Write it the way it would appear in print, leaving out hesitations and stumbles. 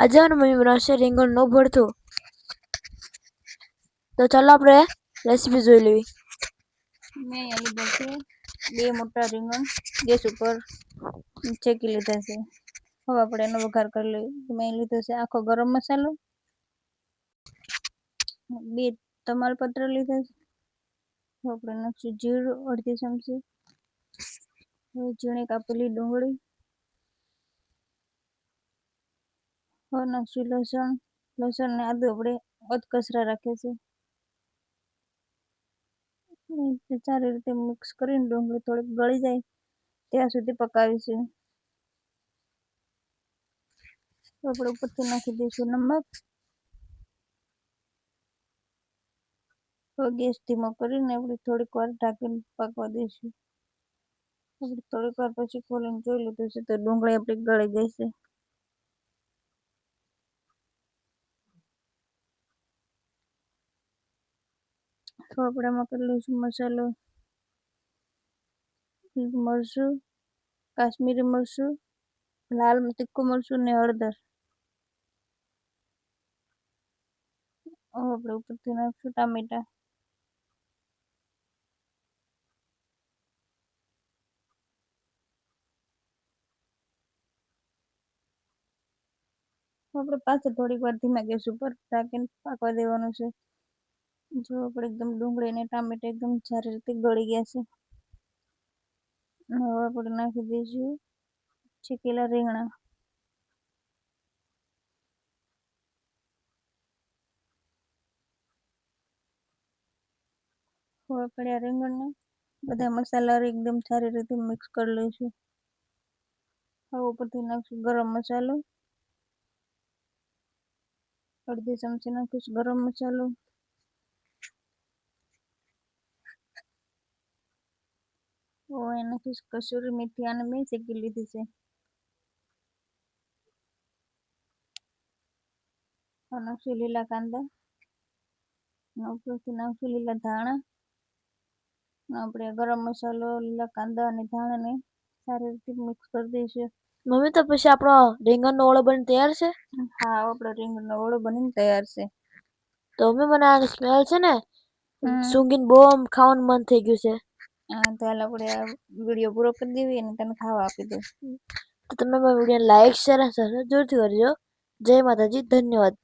આજે મમ્મી બનાવશે રીંગણનો ભરતો. તો ચાલો આપણે રેસીપી જોઈ લેવી. મેં અહીંયા લીધા છે 2 મોટા રીંગણ, ગેસ ઉપર ચેકી લીધા છે. હવે આપણે એનો વઘાર કરી લઈએ. મેં લીધો છે આખો ગરમ મસાલો, 2 તમાલપત્ર લીધા છે. આપણે નાખશું જીરું અડધી ચમચી, ઝીણી કાપેલી ડુંગળી, હવે નાખશું લસણ ને આદુ આપણે અધકચરા રાખીએ છે. સારી રીતે મિક્સ કરીને ડુંગળી થોડીક ગળી જાય ત્યાં સુધી પકાવીશું. આપણે ઉપરથી નાખી દઈશું નમક. ગેસ ધીમો કરીને આપણે થોડીક વાર ઢાંકીને પાકવા દઈશું. આપણે થોડીક વાર પછી ખોલીને જોઈ લીધું છે તો ડુંગળી આપણી ગળી ગઈ છે. તો આપણે એમાં કરી લઈશું મસાલો, મરચું, કાશ્મીરી મરચું, લાલ તીખું મરચું ને હળદર. આપણે ઉપરથી નાખશું ટામેટા. આપણે પાછળ થોડીક વાર ધીમા ગેસ ઉપર ઢાંકીને પાકવા દેવાનું છે. જો આપણે એકદમ ડુંગળી અને ટામેટા એકદમ સારી રીતે ગળી ગયા છે. હવે આપણે નાખી દઈશું શેકેલા રીંગણા. હવે આપણે આ રીંગણને બધા મસાલા એકદમ સારી રીતે મિક્સ કરી લઈશું. હવે ઉપરથી નાખશું ગરમ મસાલો, અડધી ચમચી નાખીશું ગરમ મસાલો, નાખીશ કસૂરી મેથી, આને મેં શેકી લીધી છે. નાખશું લીલા કાંદા, ઉપરથી નાખશું લીલા ધાણા. આપણે ગરમ મસાલો, લીલા કાંદા અને ધાણાને સારી રીતે મિક્સ કરી દઈશું. મમ્મી તો પછી આપણો રીંગણનો ઓળો બની તૈયાર છે. હા, આપણો રીંગણનો ઓળો બનીને તૈયાર છે. તો મમ્મી મને આની સ્મેલ છે ને સૂંઘીને બહુ ખાવાનું મન થઈ ગયું છે. હા, તો હાલ આપણે આ વિડીયો પૂરો કરી દેવી અને તને ખાવા આપી દઉં. તો તમે મારા વિડીયોને લાઈક, શેર અને સબસ્ક્રાઇબ જરૂરથી કરજો. જય માતાજી, ધન્યવાદ.